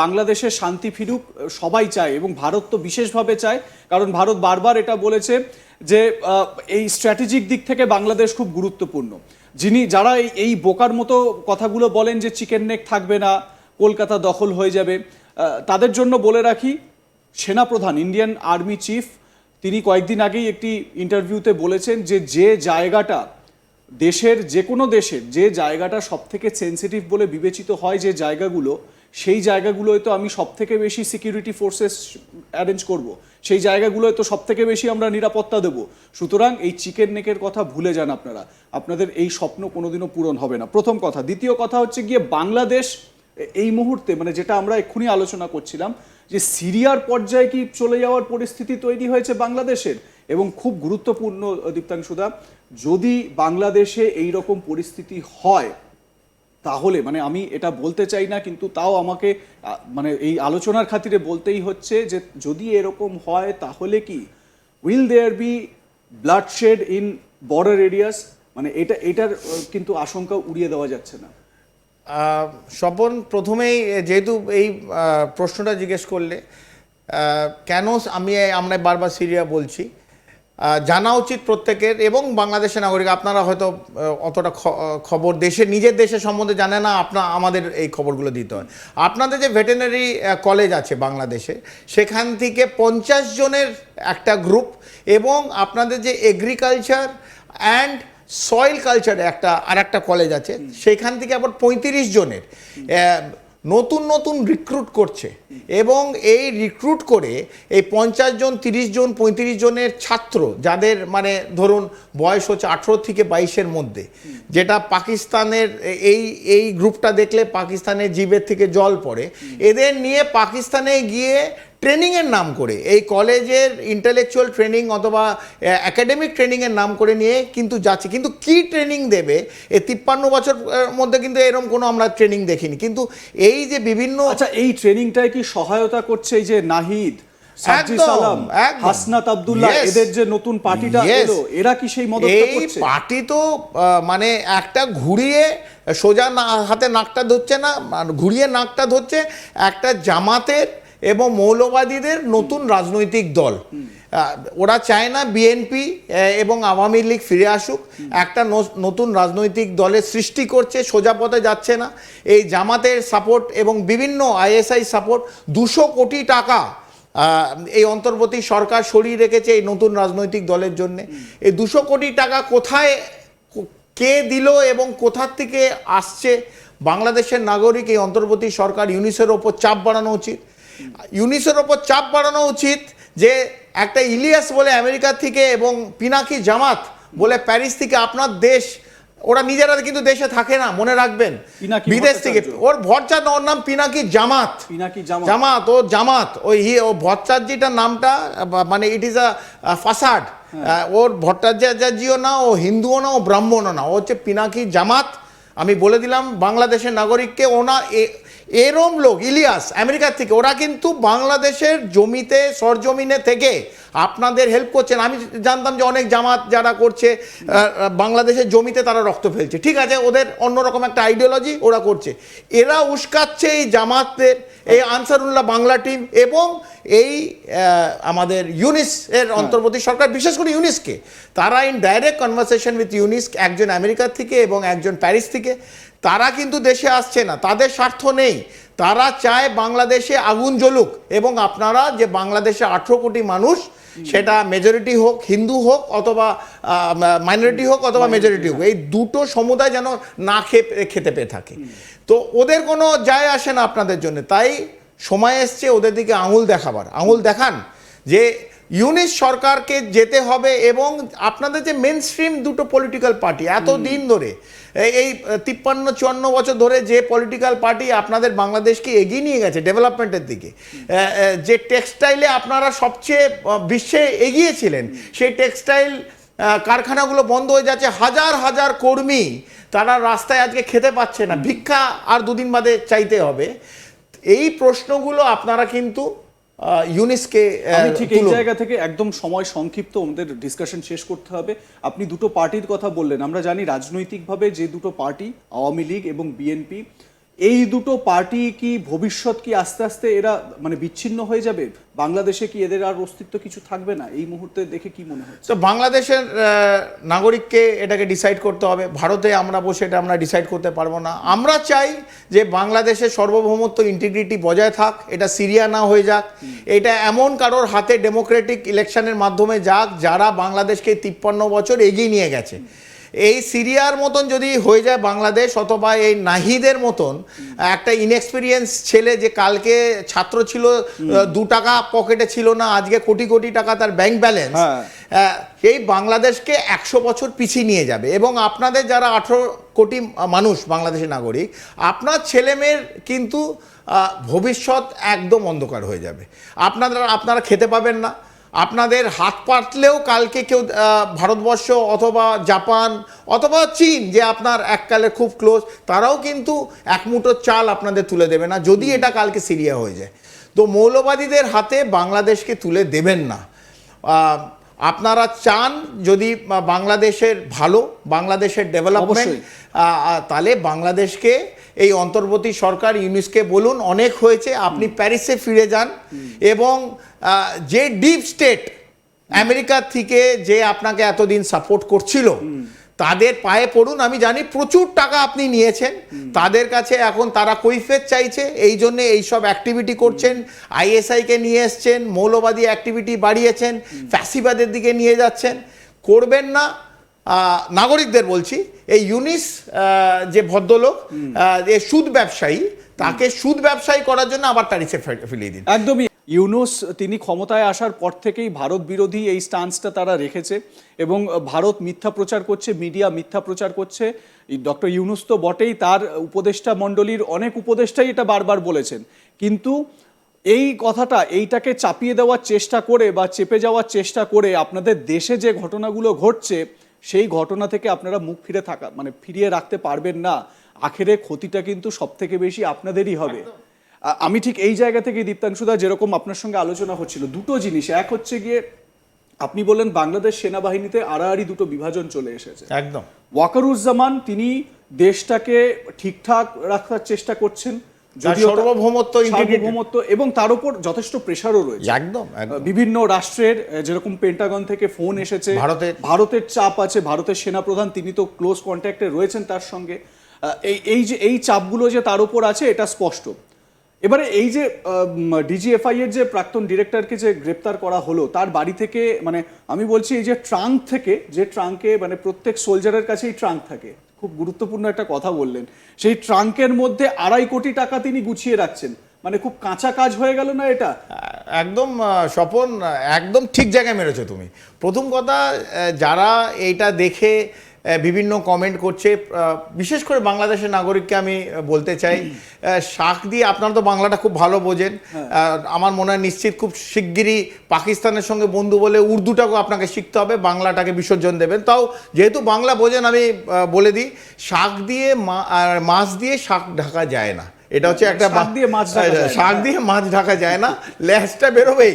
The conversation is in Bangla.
বাংলাদেশে শান্তি ফিরুক সবাই চায় এবং ভারত তো বিশেষভাবে চায়, কারণ ভারত বারবার এটা বলেছে যে এই স্ট্র্যাটেজিক দিক থেকে বাংলাদেশ খুব গুরুত্বপূর্ণ। যারা এই বোকার মতো কথাগুলো বলেন যে চিকেন নেক থাকবে না, কলকাতা দখল হয়ে যাবে, তাদের জন্য বলে রাখি সেনাপ্রধান ইন্ডিয়ান আর্মি চিফ তিনি কয়েকদিন আগেই একটি ইন্টারভিউতে বলেছেন যে জায়গাটা দেশের যে কোনো দেশের যে জায়গাটা সবথেকে সেন্সিটিভ বলে বিবেচিত হয়, যে জায়গাগুলো সেই জায়গাগুলোয় তো আমি সবথেকে বেশি সিকিউরিটি ফোর্সেস অ্যারেঞ্জ করব, সেই জায়গাগুলোয় তো সবথেকে বেশি আমরা নিরাপত্তা দেব। সুতরাং এই চিকেন নেকের কথা ভুলে যান আপনারা, আপনাদের এই স্বপ্ন কোনোদিনও পূরণ হবে না, প্রথম কথা। দ্বিতীয় কথা হচ্ছে গিয়ে বাংলাদেশ এই মুহূর্তে মানে যেটা আমরা এক্ষুনি আলোচনা করছিলাম যে সিরিয়ার পর্যায়ে কি চলে যাওয়ার পরিস্থিতি তৈরি হয়েছে বাংলাদেশের। এবং খুব গুরুত্বপূর্ণ দীপ্তাংশুদা, যদি বাংলাদেশে এই রকম পরিস্থিতি হয় তাহলে মানে আমি এটা বলতে চাই না, কিন্তু তাও আমাকে মানে এই আলোচনার খাতিরে বলতেই হচ্ছে যে যদি এরকম হয় তাহলে কি will there be bloodshed in border areas? মানে এটার কিন্তু আশঙ্কা উড়িয়ে দেওয়া যাচ্ছে না। স্বপন, প্রথমেই যেহেতু এই প্রশ্নটা জিজ্ঞেস করলে, কেন আমরা বারবার সিরিয়া বলছি, জানা উচিত প্রত্যেকের, এবং বাংলাদেশের নাগরিক আপনারা হয়তো অতটা খবর নিজের দেশের সম্বন্ধে জানে না, আমাদের এই খবরগুলো দিতে হয়। আপনাদের যে ভেটেরিনারি কলেজ আছে বাংলাদেশে, সেখান থেকে 50 জনের একটা গ্রুপ, এবং আপনাদের যে এগ্রিকালচার অ্যান্ড সয়েল কালচারে একটা কলেজ আছে, সেখান থেকে আবার 35 জনের নতুন রিক্রুট করছে, এবং এই রিক্রুট করে এই 50 জন 30 জন 35 জনের ছাত্র, যাদের মানে ধরুন বয়স হচ্ছে 18 থেকে 22-এর মধ্যে, যেটা পাকিস্তানের এই গ্রুপটা দেখলে পাকিস্তানের জিভের থেকে জল পড়ে, এদের নিয়ে পাকিস্তানে গিয়ে ট্রেনিংয়ের নাম করে, এই কলেজের ইন্টেলেকচুয়াল ট্রেনিং অথবা একাডেমিক ট্রেনিংয়ের নাম করে নিয়ে কিন্তু যাচ্ছে। কিন্তু কি ট্রেনিং দেবে, এই 53 বছর মধ্যে কিন্তু এরকম কোনো আমরা ট্রেনিং দেখিনি। কিন্তু এই যে বিভিন্ন এই ট্রেনিংটায় কি সহায়তা করছে এই যে নাহিদ, সাজ্জি সালাম, হাসনাত আব্দুল্লাহ, এদের যে নতুন পার্টিটা এলো, এরা কি সেই মদতটা করছে? এই পার্টি তো মানে একটা ঘুরিয়ে সোজা হাতে নাকটা ধরছে না, ঘুরিয়ে নাকটা ধরছে একটা জামাতের এবং মৌলবাদীদের নতুন রাজনৈতিক দল। ওরা চায় না বিএনপি এবং আওয়ামী লীগ ফিরে আসুক, একটা নতুন রাজনৈতিক দলের সৃষ্টি করছে, সোজা পথে যাচ্ছে না। এই জামাতের সাপোর্ট এবং বিভিন্ন আইএসআই সাপোর্ট, 200 কোটি টাকা এই অন্তর্বর্তী সরকার সরিয়ে রেখেছে এই নতুন রাজনৈতিক দলের জন্য। এই 200 কোটি টাকা কোথায় কে দিল এবং কোথার থেকে আসছে? বাংলাদেশের নাগরিক, এই অন্তর্বর্তী সরকার ইউনিসের ওপর চাপ বাড়ানো উচিত, ইউনিসের ওপর চাপ বাড়ানো উচিত যে একটা ইলিয়াস বলে আমেরিকা থেকে এবং পিনাকি জামাত বলে প্যারিস থেকে, আপনার দেশ, ওরা নিজেরা কিন্তু দেশে থাকে না, মনে রাখবেন, বিদেশ থেকে। ওর ভট্টাচার্য, ওর নাম পিনাকি জামাত, ও জামাত, ও ভট্টাচার্যটার নামটা মানে ইট ইজ আ ফাসাড। ওর ভট্টাচার্যও না, ও হিন্দুও না, ও ব্রাহ্মণও না, ও হচ্ছে পিনাকি জামাত। আমি বলে দিলাম বাংলাদেশের নাগরিককে, ওনা এরম লোক ইলিয়াস আমেরিকার থেকে, ওরা কিন্তু বাংলাদেশের জমিতে সরজমিনে থেকে আপনাদের হেল্প করছেন। আমি জানতাম যে অনেক জামাত যারা করছে বাংলাদেশের জমিতে তারা রক্ত ফেলছে, ঠিক আছে, ওদের অন্যরকম একটা আইডিওলজি ওরা করছে। এরা উস্কাচ্ছে এই জামাতদের, এই আনসারুল্লাহ বাংলা টিম এবং এই আমাদের ইউনিস এর অন্তর্বর্তী সরকার, বিশেষ করে ইউনিসকে। তারা in direct conversation with Eunice, একজন আমেরিকার থেকে এবং একজন প্যারিস থেকে। তারা কিন্তু দেশে আসছে না, তাদের স্বার্থ নেই, তারা চায় বাংলাদেশে আগুন জ্বলুক, এবং আপনারা যে বাংলাদেশে 18 কোটি মানুষ, সেটা মেজরিটি হোক, হিন্দু হোক অথবা মাইনরিটি হোক অথবা মেজরিটি হোক, এই দুটো সমুদায় যেন না খেতে পেয়ে থাকে। তো ওদের কোনো যায় আসে না আপনাদের জন্য। তাই সময় এসছে ওদের দিকে আঙুল দেখাবার, আঙুল দেখান যে ইউনিস সরকারকে যেতে হবে। এবং আপনাদের যে মেন স্ট্রিম দুটো পলিটিক্যাল পার্টি এতদিন ধরে, এই 53-54 বছর ধরে যে পলিটিক্যাল পার্টি আপনাদের বাংলাদেশকে এগিয়ে নিয়ে গেছে ডেভেলপমেন্টের দিকে, যে টেক্সটাইলে আপনারা সবচেয়ে বিশ্বে এগিয়েছিলেন, সেই টেক্সটাইল কারখানাগুলো বন্ধ হয়ে যাচ্ছে, হাজার হাজার কর্মী তারা রাস্তায় আজকে খেতে পাচ্ছে না, ভিক্ষা আর 2 দিন বাদে চাইতে হবে। এই প্রশ্নগুলো আপনারা কিন্তু ইউনিসকে আমি ঠিক এই জায়গা থেকে একদম সময় সংক্ষিপ্ত, আমাদের ডিসকাশন শেষ করতে হবে। আপনি দুটো পার্টির কথা বললেন, আমরা জানি রাজনৈতিকভাবে যে দুটো পার্টি আওয়ামী লীগ এবং বিএনপি, এই দুটো পার্টি কি ভবিষ্যৎ কি আস্তে আস্তে এরা মানে বিচ্ছিন্ন হয়ে যাবে? বাংলাদেশে কি এদের আর অস্তিত্ব কিছু থাকবে না এই মুহূর্তে দেখে কি মনে হচ্ছে? তো বাংলাদেশের নাগরিককে এটাকে ডিসাইড করতে হবে। ভারতে আমরা বসে এটা আমরা ডিসাইড করতে পারবো না। আমরা চাই যে বাংলাদেশের সার্বভৌমত্ব ইন্টিগ্রিটি বজায় থাক, এটা সিরিয়া না হয়ে যাক, এটা এমন কারোর হাতে ডেমোক্রেটিক ইলেকশনের মাধ্যমে যাক যারা বাংলাদেশকে 53 বছর এগিয়ে নিয়ে গেছে। এই সিরিয়ার মতন যদি হয়ে যায় বাংলাদেশ, অথবা এই নাহিদের মতন একটা ইনএক্সপিরিয়েন্স ছেলে যে কালকে ছাত্র ছিল, 2 টাকা পকেটে ছিল না, আজকে কোটি কোটি টাকা তার ব্যাংক ব্যালেন্স, এই বাংলাদেশকে 100 বছর পিছিয়ে নিয়ে যাবে। এবং আপনাদের যারা 18 কোটি মানুষ বাংলাদেশের নাগরিক, আপনার ছেলেমেয়ের কিন্তু ভবিষ্যৎ একদম অন্ধকার হয়ে যাবে। আপনারা খেতে পাবেন না, আপনাদের হাত পাতলেও কালকে কেউ ভারতবর্ষ অথবা জাপান অথবা চীন, যে আপনার এককালে খুব ক্লোজ, তারাও কিন্তু এক মুঠো চাল আপনাদের তুলে দেবে না যদি এটা কালকে সিরিয়া হয়ে যায়। তো মৌলবাদীদের হাতে বাংলাদেশকে তুলে দেবেন না। আপনারা চান যদি বাংলাদেশের ভালো, বাংলাদেশের ডেভেলপমেন্ট, তাহলে বাংলাদেশকে এই অন্তর্বর্তী সরকার ইউনুসকে বলুন অনেক হয়েছে, আপনি প্যারিসে ফিরে যান এবং যে ডিপ স্টেট আমেরিকা থেকে যে আপনাকে এতদিন সাপোর্ট করছিল তাদের পায়ে পড়ুন। আমি জানি প্রচুর টাকা আপনি নিয়েছেন, তাদের কাছে এখন তারা কৈফিয়ত চাইছে, এই জন্য এইসব অ্যাক্টিভিটি করছেন, আইএসআইকে নিয়ে এসছেন, মৌলবাদী অ্যাক্টিভিটি বাড়িয়েছেন, ফ্যাসিবাদের দিকে নিয়ে যাচ্ছেন। করবেন না। নাগরিকদের বলছি, এই ইউনিস যে ভদ্রলোক, যে সুদ ব্যবসায়ী, তাকে সুদ ব্যবসায়ী করার জন্য আবার প্যারিসে ফেলিয়ে দিন। একদমই। ইউনুস তিনি ক্ষমতায় আসার পর থেকেই ভারত বিরোধী এই স্টান্সটা তারা রেখেছে এবং ভারত মিথ্যা প্রচার করছে, মিডিয়া মিথ্যা প্রচার করছে। ডক্টর ইউনুস তো বটেই, তার উপদেষ্টা মণ্ডলীর অনেক উপদেষ্টাই এটা বারবার বলেছেন। কিন্তু এই কথাটা, এইটাকে চাপিয়ে দেওয়ার চেষ্টা করে বা চেপে যাওয়ার চেষ্টা করে আপনাদের দেশে যে ঘটনাগুলো ঘটছে সেই ঘটনা থেকে আপনারা মুখ ফিরিয়ে রাখতে পারবেন না। আখেরে ক্ষতিটা কিন্তু সব থেকে বেশি আপনাদেরই হবে। আমি ঠিক এই জায়গা থেকে দীপ্তাংশুদা, যেরকম আপনার সঙ্গে আলোচনা হচ্ছিল, দুটো জিনিস। এক হচ্ছে গিয়ে আপনি বললেন বাংলাদেশ সেনাবাহিনীতে আড়াআড়ি দুটো বিভাজন চলে এসেছে। একদম। ওয়াকারুজ্জামান তিনি দেশটাকে ঠিকঠাক রাখার চেষ্টা করছেন, সার্বভৌমত্ব, এবং তার উপর যথেষ্ট প্রেশারও রয়েছে। একদম। বিভিন্ন রাষ্ট্রের, যেরকম পেন্টাগন থেকে ফোন এসেছে, ভারতের চাপ আছে, ভারতের সেনাপ্রধান তিনি তো ক্লোজ কন্ট্যাক্টে রয়েছেন তার সঙ্গে। এই চাপগুলো যে তার উপর আছে এটা স্পষ্ট। এবারে এই যে ডিজিএফআই এর যে প্রাক্তন ডিরেক্টরকে যে গ্রেপ্তার করা হলো, তার বাড়ি থেকে, মানে আমি বলছি এই যে ট্রাঙ্ক থেকে, যে ট্রাঙ্কে মানে প্রত্যেক সোলজারের কাছেই ট্রাঙ্ক থাকে, খুব গুরুত্বপূর্ণ একটা কথা বললেন, সেই ট্রাঙ্কের মধ্যে 2.5 কোটি টাকা তিনি গুছিয়ে রাখছেন। মানে খুব কাঁচা কাজ হয়ে গেল না এটা? একদম স্বপন, একদম ঠিক জায়গায় মেরেছো তুমি। প্রথম কথা, যারা এইটা দেখে বিভিন্ন কমেন্ট করছে, বিশেষ করে বাংলাদেশের নাগরিককে আমি বলতে চাই, শাক দিয়ে, আপনারা তো বাংলাটা খুব ভালো বোঝেন, আমার মনে হয় নিশ্চিত খুব শিগগিরই পাকিস্তানের সঙ্গে বন্ধু বলে উর্দুটাকেও আপনাকে শিখতে হবে, বাংলাটাকে বিসর্জন দেবেন। তাও যেহেতু বাংলা বোঝেন আমি বলে দিই, শাক দিয়ে মাছ দিয়ে শাক ঢাকা যায় না। এটা হচ্ছে একটা শাক দিয়ে মাছ ঢাকা যায় না, ল্যাসটা বেরোবেই।